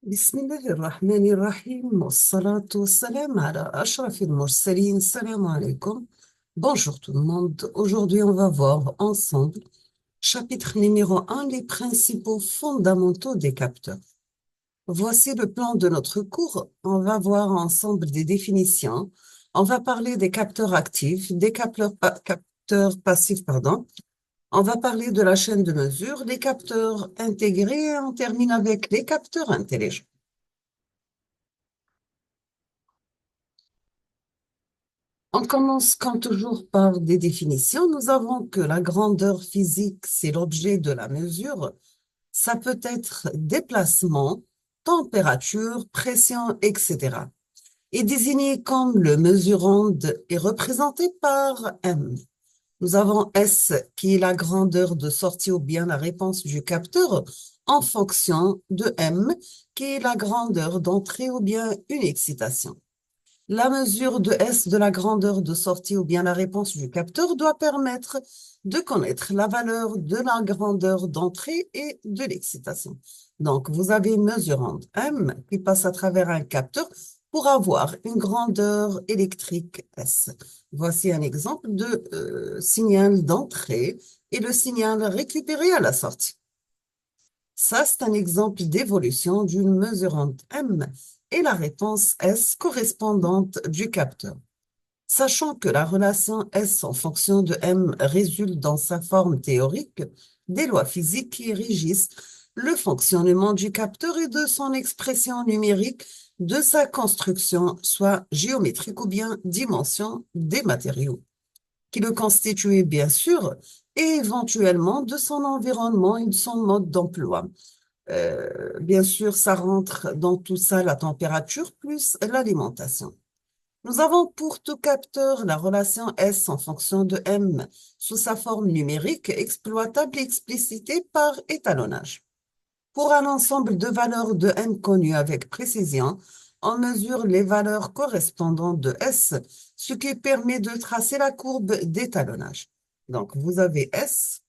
بسم الله الرحمن الرحيم والصلاة والسلام على أشرف المرسلين. Salam alaikum. Bonjour tout le monde. Aujourd'hui, on va voir ensemble chapitre numéro 1, les principaux fondamentaux des capteurs. Voici le plan de notre cours. On va voir ensemble des définitions. On va parler des capteurs actifs, des capteurs passifs, pardon. On va parler de la chaîne de mesure, les capteurs intégrés et on termine avec les capteurs intelligents. On commence comme toujours par des définitions. Nous avons que la grandeur physique, c'est l'objet de la mesure. Ça peut être déplacement, température, pression, etc. Et désigné comme le mesurand est représenté par M. Nous avons S qui est la grandeur de sortie ou bien la réponse du capteur en fonction de M qui est la grandeur d'entrée ou bien une excitation. La mesure de S de la grandeur de sortie ou bien la réponse du capteur doit permettre de connaître la valeur de la grandeur d'entrée et de l'excitation. Donc, vous avez une mesurande M qui passe à travers un capteur pour avoir une grandeur électrique S. Voici un exemple de signal d'entrée et le signal récupéré à la sortie. Ça, c'est un exemple d'évolution d'une mesurande M et la réponse S correspondante du capteur. Sachant que la relation S en fonction de M résulte dans sa forme théorique des lois physiques qui régissent le fonctionnement du capteur et de son expression numérique, de sa construction, soit géométrique ou bien dimension des matériaux, qui le constituent bien sûr, et éventuellement de son environnement et de son mode d'emploi. Bien sûr, ça rentre dans tout ça la température plus l'alimentation. Nous avons pour tout capteur la relation S en fonction de M sous sa forme numérique exploitable et explicitée par étalonnage. Pour un ensemble de valeurs de M connues avec précision, on mesure les valeurs correspondantes de S, ce qui permet de tracer la courbe d'étalonnage. Donc, vous avez S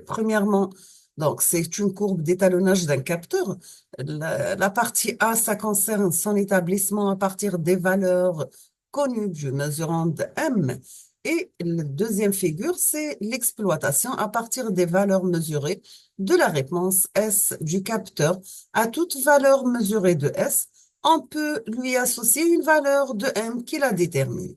premièrement, donc c'est une courbe d'étalonnage d'un capteur. La partie A, ça concerne son établissement à partir des valeurs connues du mesurant M. Et la deuxième figure, c'est l'exploitation à partir des valeurs mesurées de la réponse S du capteur. À toute valeur mesurée de S, on peut lui associer une valeur de M qui la détermine.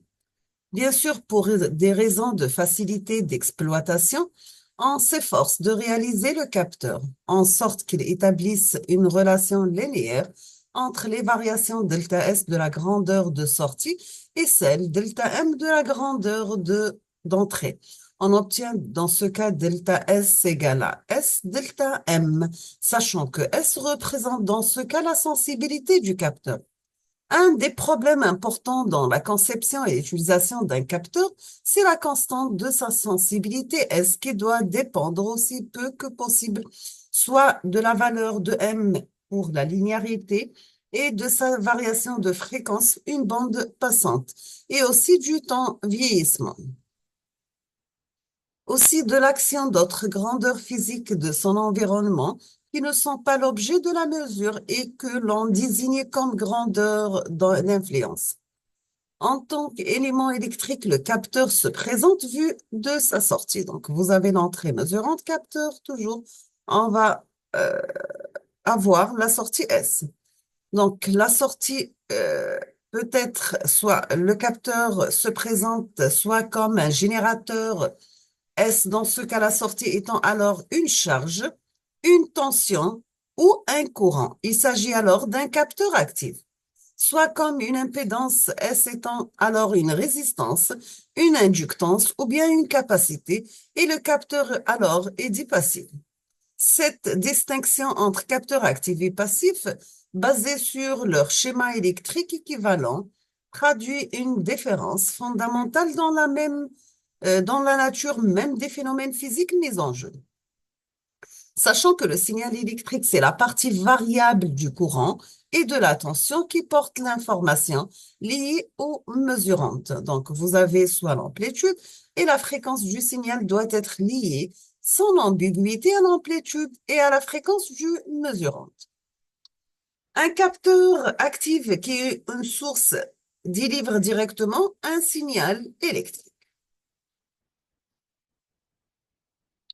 Bien sûr, pour des raisons de facilité d'exploitation, on s'efforce de réaliser le capteur en sorte qu'il établisse une relation linéaire entre les variations ΔS de la grandeur de sortie et celle ΔM de la grandeur d'entrée. On obtient dans ce cas ΔS égale à S ΔM, sachant que S représente dans ce cas la sensibilité du capteur. Un des problèmes importants dans la conception et l'utilisation d'un capteur, c'est la constante de sa sensibilité S qui doit dépendre aussi peu que possible, soit de la valeur de M pour la linéarité et de sa variation de fréquence, une bande passante, et aussi du temps vieillissement. Aussi de l'action d'autres grandeurs physiques de son environnement qui ne sont pas l'objet de la mesure et que l'on désigne comme grandeur d'influence. En tant qu'élément électrique, le capteur se présente vu de sa sortie. Donc, vous avez l'entrée mesurante, capteur, toujours. On va avoir la sortie S. Donc, la sortie peut être soit le capteur se présente soit comme un générateur S, dans ce cas, la sortie étant alors une charge, une tension ou un courant. Il s'agit alors d'un capteur actif, soit comme une impédance S étant alors une résistance, une inductance ou bien une capacité, et le capteur alors est dit passif. Cette distinction entre capteurs actifs et passifs, basée sur leur schéma électrique équivalent, traduit une différence fondamentale dans la nature même des phénomènes physiques mis en jeu. Sachant que le signal électrique, c'est la partie variable du courant et de la tension qui porte l'information liée aux mesurantes. Donc, vous avez soit l'amplitude et la fréquence du signal doit être liée son ambiguïté à l'amplitude et à la fréquence du mesurant. Un capteur actif qui est une source délivre directement un signal électrique.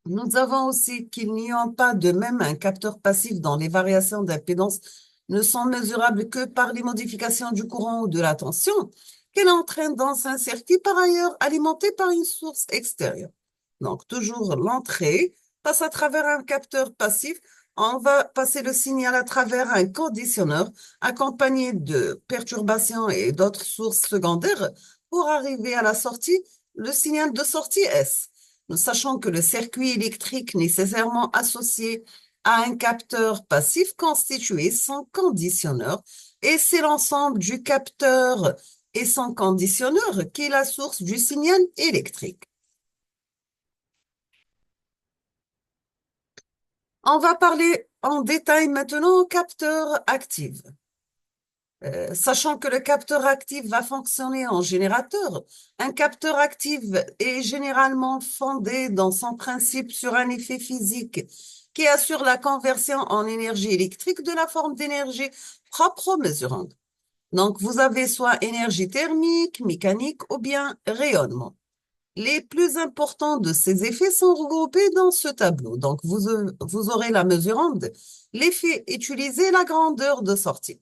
Nous avons aussi qu'il n'y a pas de même un capteur passif dont les variations d'impédance ne sont mesurables que par les modifications du courant ou de la tension qu'elle entraîne dans un circuit par ailleurs alimenté par une source extérieure. Donc, toujours l'entrée passe à travers un capteur passif. On va passer le signal à travers un conditionneur accompagné de perturbations et d'autres sources secondaires pour arriver à la sortie, le signal de sortie S. Nous sachons que le circuit électrique nécessairement associé à un capteur passif constitué son conditionneur et c'est l'ensemble du capteur et son conditionneur qui est la source du signal électrique. On va parler en détail maintenant au capteur actif. Sachant que le capteur actif va fonctionner en générateur, un capteur actif est généralement fondé dans son principe sur un effet physique qui assure la conversion en énergie électrique de la forme d'énergie propre au mesurant. Donc, vous avez soit énergie thermique, mécanique ou bien rayonnement. Les plus importants de ces effets sont regroupés dans ce tableau. Donc, vous aurez la mesurande, l'effet utilisé, la grandeur de sortie.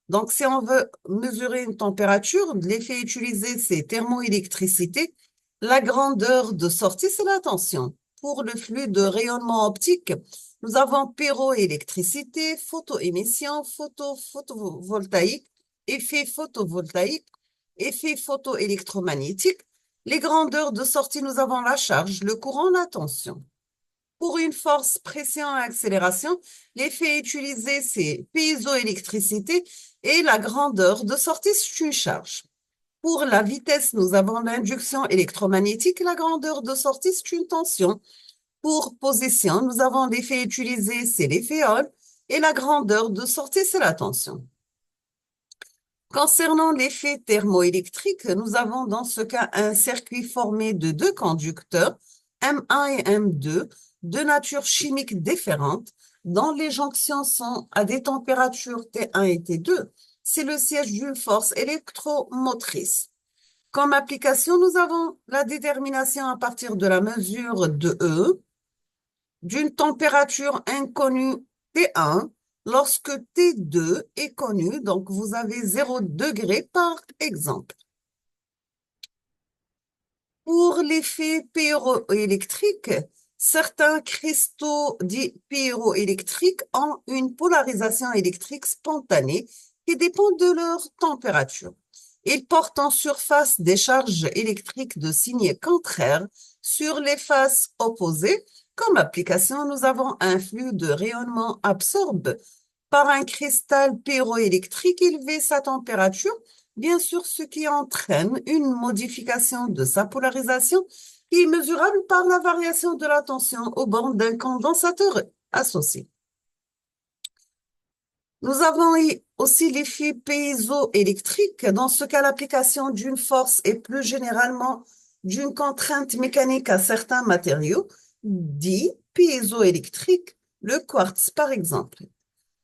Donc, si on veut mesurer une température, l'effet utilisé, c'est thermoélectricité. La grandeur de sortie, c'est la tension. Pour le flux de rayonnement optique, nous avons pyroélectricité, photoémission, photovoltaïque, effet photoélectromagnétique. Les grandeurs de sortie, nous avons la charge, le courant, la tension. Pour une force, pression et accélération, l'effet utilisé, c'est piézoélectricité et la grandeur de sortie, c'est une charge. Pour la vitesse, nous avons l'induction électromagnétique, la grandeur de sortie, c'est une tension. Pour position, nous avons l'effet utilisé, c'est l'effet Hall, et la grandeur de sortie, c'est la tension. Concernant l'effet thermoélectrique, nous avons dans ce cas un circuit formé de deux conducteurs, M1 et M2, de nature chimique différente, dont les jonctions sont à des températures T1 et T2. C'est le siège d'une force électromotrice. Comme application, nous avons la détermination à partir de la mesure de E d'une température inconnue T1 lorsque T2 est connu, donc vous avez 0 degré par exemple. Pour l'effet pyroélectrique, certains cristaux dits pyroélectriques ont une polarisation électrique spontanée qui dépend de leur température. Ils portent en surface des charges électriques de signe contraire sur les faces opposées. Comme application, nous avons un flux de rayonnement absorbe par un cristal pyroélectrique élevé sa température, bien sûr, ce qui entraîne une modification de sa polarisation qui est mesurable par la variation de la tension au bord d'un condensateur associé. Nous avons aussi l'effet piézoélectrique. Dans ce cas, l'application d'une force et plus généralement d'une contrainte mécanique à certains matériaux, dit piézoélectrique, le quartz par exemple,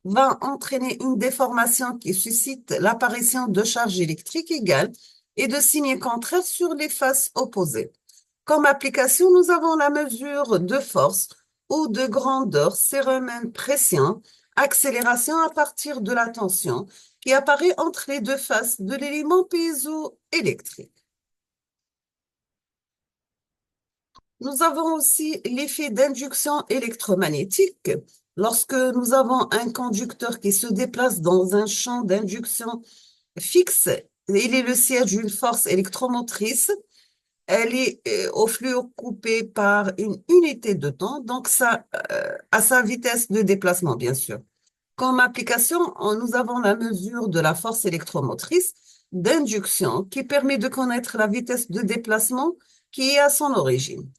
va entraîner une déformation qui suscite l'apparition de charges électriques égales et de signes contraires sur les faces opposées. Comme application, nous avons la mesure de force ou de grandeur, cérémène pression, accélération à partir de la tension qui apparaît entre les deux faces de l'élément piézoélectrique. Nous avons aussi l'effet d'induction électromagnétique. Lorsque nous avons un conducteur qui se déplace dans un champ d'induction fixe, il est le siège d'une force électromotrice. Elle est au flux coupé par une unité de temps, donc ça, à sa vitesse de déplacement, bien sûr. Comme application, nous avons la mesure de la force électromotrice d'induction qui permet de connaître la vitesse de déplacement qui est à son origine.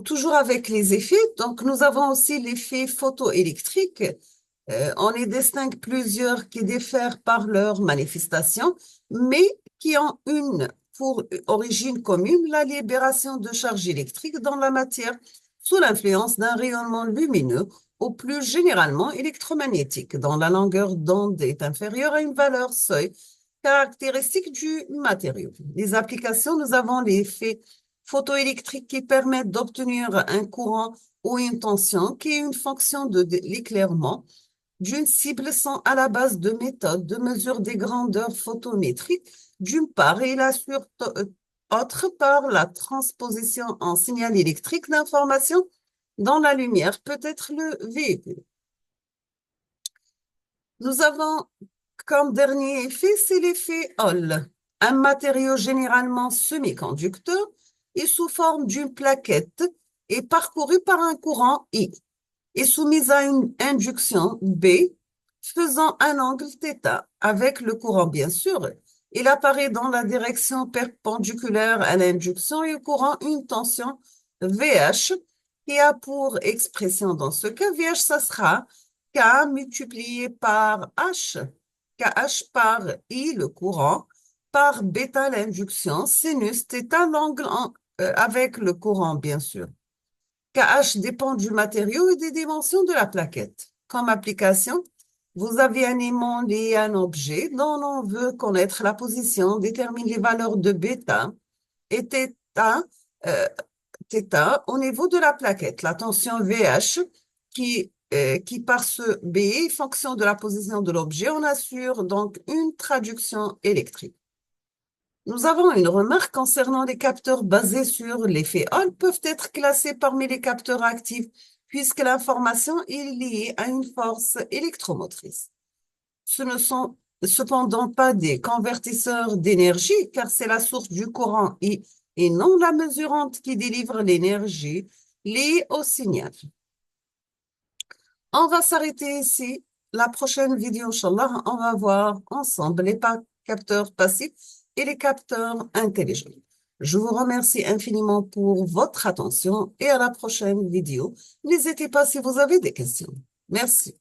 Toujours avec les effets, donc nous avons aussi l'effet photoélectrique. On les distingue plusieurs qui diffèrent par leur manifestation, mais qui ont une pour origine commune la libération de charges électriques dans la matière sous l'influence d'un rayonnement lumineux ou plus généralement électromagnétique, dont la longueur d'onde est inférieure à une valeur seuil caractéristique du matériau. Les applications, nous avons l'effet photoélectrique qui permettent d'obtenir un courant ou une tension qui est une fonction de l'éclairement d'une cible sont à la base de méthodes de mesure des grandeurs photométriques, d'une part, et autre part, la transposition en signal électrique d'information dans la lumière peut être le véhicule. Nous avons comme dernier effet, c'est l'effet Hall. Un matériau généralement semi-conducteur et sous forme d'une plaquette est parcouru par un courant I est soumise à une induction B faisant un angle θ avec le courant bien sûr. Il apparaît dans la direction perpendiculaire à l'induction et au courant une tension VH qui a pour expression dans ce cas VH, ça sera K multiplié par H, KH par I le courant, par bêta l'induction, sinus θ l'angle avec le courant bien sûr. KH dépend du matériau et des dimensions de la plaquette. Comme application, vous avez un aimant lié à un objet dont on veut connaître la position, détermine les valeurs de bêta et euh, θ au niveau de la plaquette. La tension VH qui par ce B, fonction de la position de l'objet, on assure donc une traduction électrique. Nous avons une remarque concernant les capteurs basés sur l'effet Hall peuvent être classés parmi les capteurs actifs puisque l'information est liée à une force électromotrice. Ce ne sont cependant pas des convertisseurs d'énergie car c'est la source du courant I et non la mesurante qui délivre l'énergie liée au signal. On va s'arrêter ici. La prochaine vidéo, Inch'Allah, on va voir ensemble les capteurs passifs et les capteurs intelligents. Je vous remercie infiniment pour votre attention et à la prochaine vidéo. N'hésitez pas si vous avez des questions. Merci.